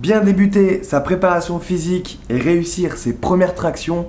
Bien débuter sa préparation physique et réussir ses premières tractions,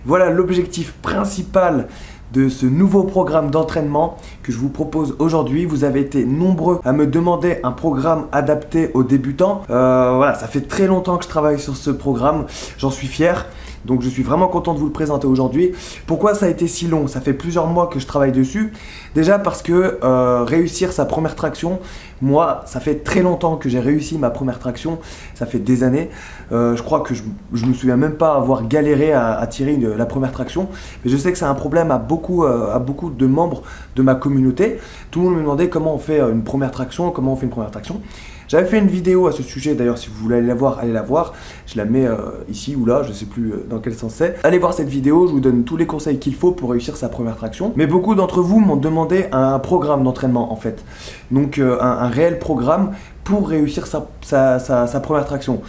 voilà l'objectif principal de ce nouveau programme d'entraînement que je vous propose aujourd'hui. Vous avez été nombreux à me demander un programme adapté aux débutants. Voilà, ça fait très longtemps que je travaille sur ce programme, j'en suis fier. Donc je suis vraiment content de vous le présenter aujourd'hui. Pourquoi ça a été si long? Ça fait plusieurs mois que je travaille dessus. Déjà parce que réussir sa première traction, moi ça fait très longtemps que j'ai réussi ma première traction. Ça fait des années. Je crois que je me souviens même pas avoir galéré à tirer la première traction. Mais je sais que c'est un problème à beaucoup de membres de ma communauté. Tout le monde me demandait comment on fait une première traction, comment on fait une première traction. J'avais fait une vidéo à ce sujet, d'ailleurs si vous voulez aller la voir, allez la voir. Je la mets ici ou là, je ne sais plus dans quel sens c'est. Allez voir cette vidéo, je vous donne tous les conseils qu'il faut pour réussir sa première traction. Mais beaucoup d'entre vous m'ont demandé un programme d'entraînement en fait. Donc un réel programme pour réussir sa première traction.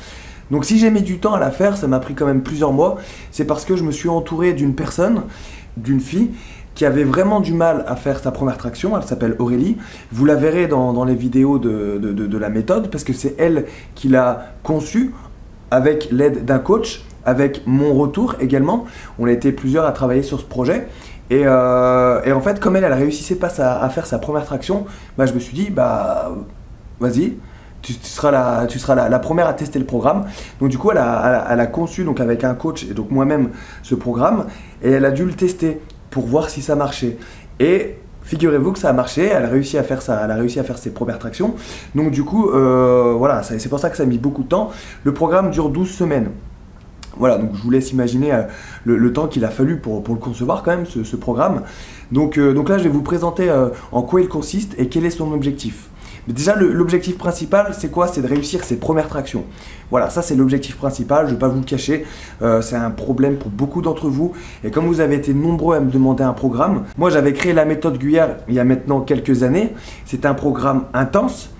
Donc si j'ai mis du temps à la faire, ça m'a pris quand même plusieurs mois. C'est parce que je me suis entouré d'une personne, d'une fille, qui avait vraiment du mal à faire sa première traction. Elle s'appelle Aurélie. Vous la verrez dans les vidéos de la méthode parce que c'est elle qui l'a conçue avec l'aide d'un coach, avec mon retour également. On a été plusieurs à travailler sur ce projet. Et en fait, comme elle réussissait pas à faire sa première traction, bah, je me suis dit, bah vas-y. Tu seras la première à tester le programme. Donc du coup, elle a conçu donc, avec un coach et donc moi-même ce programme. Et elle a dû le tester pour voir si ça marchait. Et figurez-vous que ça a marché, elle a réussi à faire ses premières tractions. Donc du coup, voilà, c'est pour ça que ça a mis beaucoup de temps. Le programme dure 12 semaines. Voilà, donc je vous laisse imaginer le temps qu'il a fallu pour le concevoir quand même, ce programme. Donc là, je vais vous présenter en quoi il consiste et quel est son objectif. Mais déjà, l'objectif principal, c'est quoi? C'est de réussir ses premières tractions. Voilà, ça c'est l'objectif principal, je ne vais pas vous le cacher. C'est un problème pour beaucoup d'entre vous. Et comme vous avez été nombreux à me demander un programme, moi j'avais créé la méthode Guyard il y a maintenant quelques années. C'est un programme intense.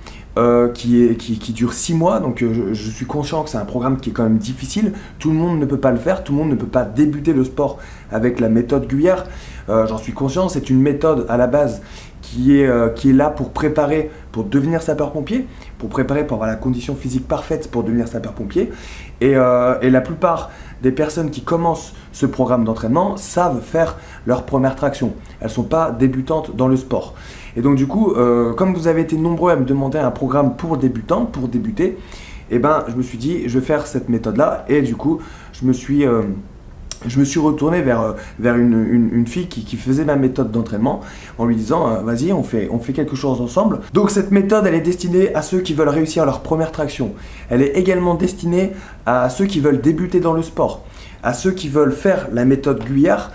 Qui dure 6 mois, donc je suis conscient que c'est un programme qui est quand même difficile. Tout le monde ne peut pas le faire, tout le monde ne peut pas débuter le sport avec la méthode Guyard. J'en suis conscient, c'est une méthode à la base qui est là pour préparer, pour devenir sapeur-pompier, pour avoir la condition physique parfaite pour devenir sapeur-pompier. Et la plupart des personnes qui commencent ce programme d'entraînement savent faire leur première traction. Elles ne sont pas débutantes dans le sport. Et donc du coup, comme vous avez été nombreux à me demander un programme pour débutants, pour débuter, eh ben, je me suis dit, je vais faire cette méthode-là. Et du coup, je me suis retourné vers une fille qui faisait ma méthode d'entraînement en lui disant vas-y, on fait quelque chose ensemble. Donc cette méthode, elle est destinée à ceux qui veulent réussir leur première traction. Elle est également destinée à ceux qui veulent débuter dans le sport, à ceux qui veulent faire la méthode Guyard,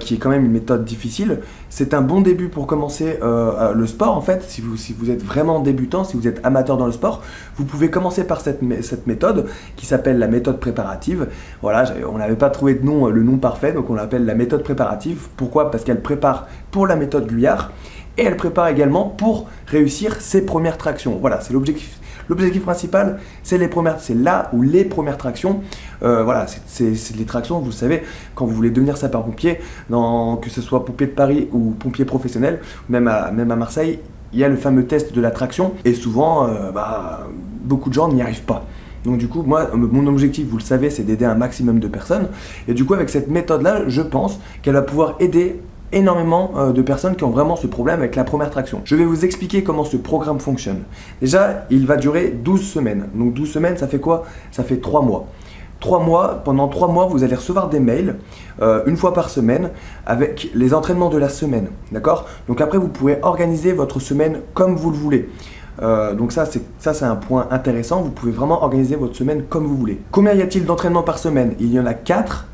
qui est quand même une méthode difficile. C'est un bon début pour commencer le sport en fait. Si vous êtes vraiment débutant, si vous êtes amateur dans le sport, vous pouvez commencer par cette méthode qui s'appelle la méthode préparative. Voilà, on n'avait pas trouvé le nom parfait, donc on l'appelle la méthode préparative. Pourquoi? Parce qu'elle prépare pour la méthode Guyard et elle prépare également pour réussir ses premières tractions. Voilà, c'est l'objectif. L'objectif principal, c'est là où les premières tractions, voilà, c'est les tractions, vous savez, quand vous voulez devenir sapeur-pompier, que ce soit pompier de Paris ou pompier professionnel, même à Marseille, il y a le fameux test de la traction, et souvent, beaucoup de gens n'y arrivent pas. Donc du coup, moi, mon objectif, vous le savez, c'est d'aider un maximum de personnes, et du coup, avec cette méthode-là, je pense qu'elle va pouvoir aider énormément de personnes qui ont vraiment ce problème avec la première traction. Je vais vous expliquer comment ce programme fonctionne. Déjà, il va durer 12 semaines. Donc 12 semaines, ça fait quoi? Ça fait 3 mois. 3 mois, pendant 3 mois, vous allez recevoir des mails une fois par semaine avec les entraînements de la semaine. D'accord? Donc après, vous pouvez organiser votre semaine comme vous le voulez. Donc ça c'est un point intéressant. Vous pouvez vraiment organiser votre semaine comme vous voulez. Combien y a-t-il d'entraînements par semaine? Il y en a 4.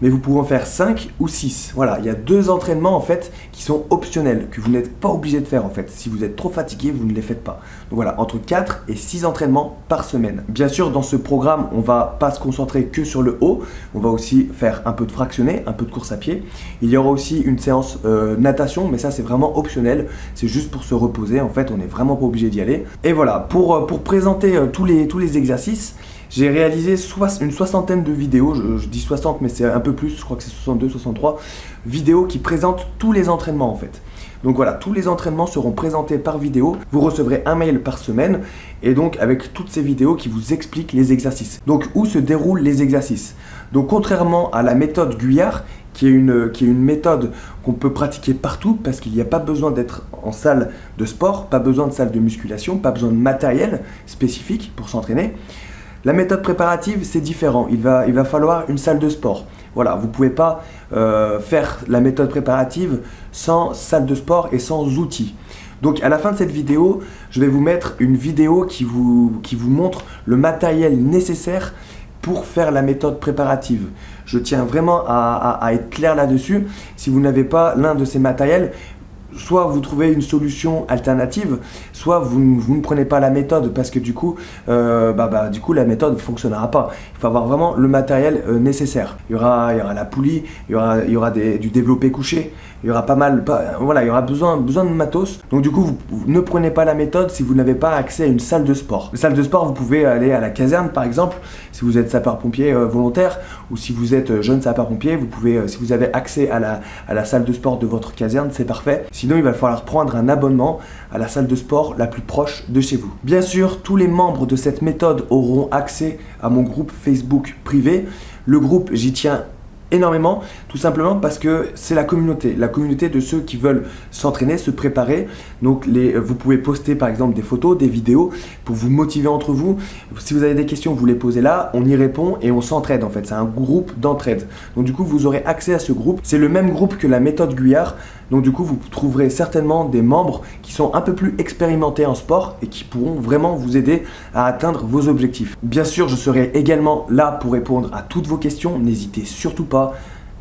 Mais vous pouvez en faire 5 ou 6. Voilà, il y a 2 entraînements en fait qui sont optionnels, que vous n'êtes pas obligé de faire en fait. Si vous êtes trop fatigué, vous ne les faites pas. Donc voilà, entre 4 et 6 entraînements par semaine. Bien sûr, dans ce programme, on ne va pas se concentrer que sur le haut. On va aussi faire un peu de fractionné, un peu de course à pied. Il y aura aussi une séance natation, mais ça c'est vraiment optionnel. C'est juste pour se reposer, en fait, on n'est vraiment pas obligé d'y aller. Et voilà, pour présenter tous les exercices, j'ai réalisé une soixantaine de vidéos, je dis 60 mais c'est un peu plus, je crois que c'est 62, 63 vidéos qui présentent tous les entraînements en fait. Donc voilà, tous les entraînements seront présentés par vidéo. Vous recevrez un mail par semaine et donc avec toutes ces vidéos qui vous expliquent les exercices. Donc où se déroulent les exercices? Donc contrairement à la méthode Guyard, qui est une méthode qu'on peut pratiquer partout parce qu'il n'y a pas besoin d'être en salle de sport, pas besoin de salle de musculation, pas besoin de matériel spécifique pour s'entraîner. La méthode préparative, c'est différent. Il va falloir une salle de sport. Voilà, vous ne pouvez pas faire la méthode préparative sans salle de sport et sans outils. Donc à la fin de cette vidéo, je vais vous mettre une vidéo qui vous montre le matériel nécessaire pour faire la méthode préparative. Je tiens vraiment à être clair là-dessus. Si vous n'avez pas l'un de ces matériels, soit vous trouvez une solution alternative, soit vous ne prenez pas la méthode parce que du coup la méthode ne fonctionnera pas. Il faut avoir vraiment le matériel nécessaire. Il y aura la poulie, il y aura du développé couché, il y aura il y aura besoin de matos. Donc du coup, vous ne prenez pas la méthode si vous n'avez pas accès à une salle de sport. La salle de sport, vous pouvez aller à la caserne par exemple, si vous êtes sapeur-pompier volontaire, ou si vous êtes jeune sapeur-pompier, vous pouvez, si vous avez accès à la salle de sport de votre caserne, c'est parfait. Sinon, il va falloir prendre un abonnement à la salle de sport la plus proche de chez vous. Bien sûr, tous les membres de cette méthode auront accès à mon groupe Facebook privé. Le groupe, j'y tiens énormément, tout simplement parce que c'est la communauté de ceux qui veulent s'entraîner, se préparer. Donc vous pouvez poster par exemple des photos, des vidéos pour vous motiver entre vous. Si vous avez des questions, vous les posez là, on y répond et on s'entraide en fait. C'est un groupe d'entraide. Donc du coup, vous aurez accès à ce groupe. C'est le même groupe que la méthode Guyard. Donc du coup, vous trouverez certainement des membres qui sont un peu plus expérimentés en sport et qui pourront vraiment vous aider à atteindre vos objectifs. Bien sûr, je serai également là pour répondre à toutes vos questions. N'hésitez surtout pas.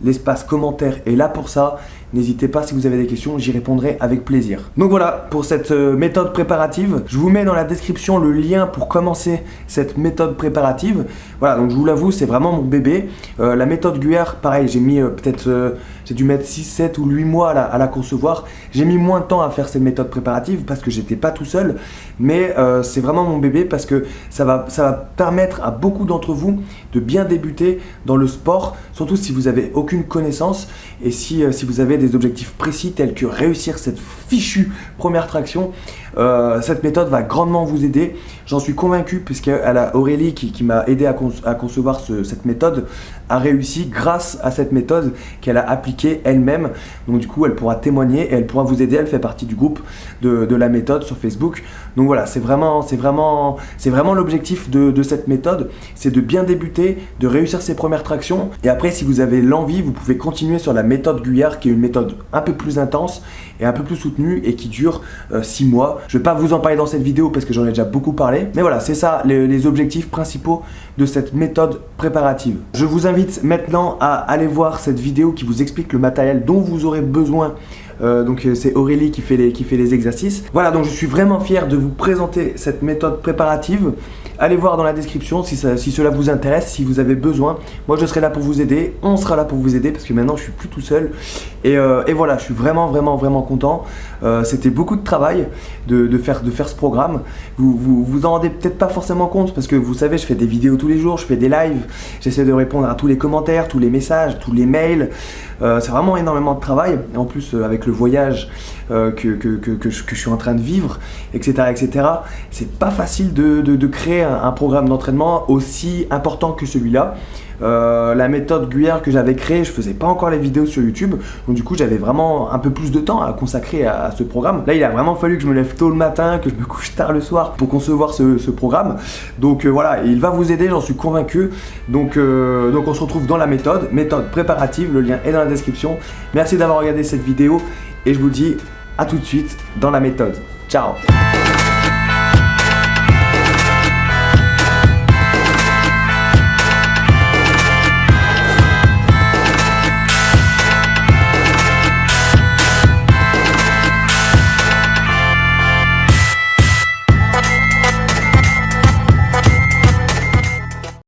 L'espace commentaire est là pour ça. N'hésitez pas si vous avez des questions, j'y répondrai avec plaisir. Donc voilà pour cette méthode préparative. Je vous mets dans la description le lien pour commencer cette méthode préparative. Voilà, donc je vous l'avoue, c'est vraiment mon bébé. La méthode Guyard, pareil, j'ai mis j'ai dû mettre 6, 7 ou 8 mois à la concevoir. J'ai mis moins de temps à faire cette méthode préparative parce que j'étais pas tout seul. Mais c'est vraiment mon bébé parce que ça va permettre à beaucoup d'entre vous de bien débuter dans le sport, surtout si vous n'avez aucune connaissance et si vous avez des objectifs précis tels que réussir cette fichue première traction. Cette méthode va grandement vous aider, j'en suis convaincu, puisqu'elle a Aurélie qui m'a aidé à concevoir cette méthode, a réussi grâce à cette méthode qu'elle a appliquée elle-même. Donc du coup, elle pourra témoigner et elle pourra vous aider. Elle fait partie du groupe de la méthode sur Facebook. Donc voilà, c'est vraiment l'objectif de cette méthode, c'est de bien débuter, de réussir ses premières tractions. Et après, si vous avez l'envie, vous pouvez continuer sur la méthode Guyard, qui est une méthode un peu plus intense et un peu plus soutenue et qui dure 6 mois. Je ne vais pas vous en parler dans cette vidéo parce que j'en ai déjà beaucoup parlé. Mais voilà, c'est ça les objectifs principaux de cette méthode préparative. Je vous invite maintenant à aller voir cette vidéo qui vous explique le matériel dont vous aurez besoin. Donc c'est Aurélie qui fait les exercices. Voilà, donc je suis vraiment fier de vous présenter cette méthode préparative. Allez voir dans la description si cela vous intéresse, si vous avez besoin. Moi je serai là pour vous aider, on sera là pour vous aider parce que maintenant je suis plus tout seul. Et voilà, je suis vraiment content. C'était beaucoup de travail de faire ce programme. Vous en rendez peut-être pas forcément compte parce que vous savez, je fais des vidéos tous les jours, je fais des lives, j'essaie de répondre à tous les commentaires, tous les messages, tous les mails. C'est vraiment énormément de travail. En plus avec le voyage que je suis en train de vivre, etc. C'est pas facile de créer un programme d'entraînement aussi important que celui-là. La méthode Guyard que j'avais créée, je faisais pas encore les vidéos sur YouTube, donc du coup j'avais vraiment un peu plus de temps à consacrer à ce programme. Là il a vraiment fallu que je me lève tôt le matin, que je me couche tard le soir pour concevoir ce programme. Donc voilà, il va vous aider, j'en suis convaincu. Donc on se retrouve dans la méthode préparative, le lien est dans la description. Merci d'avoir regardé cette vidéo et je vous dis à tout de suite dans la méthode. Ciao.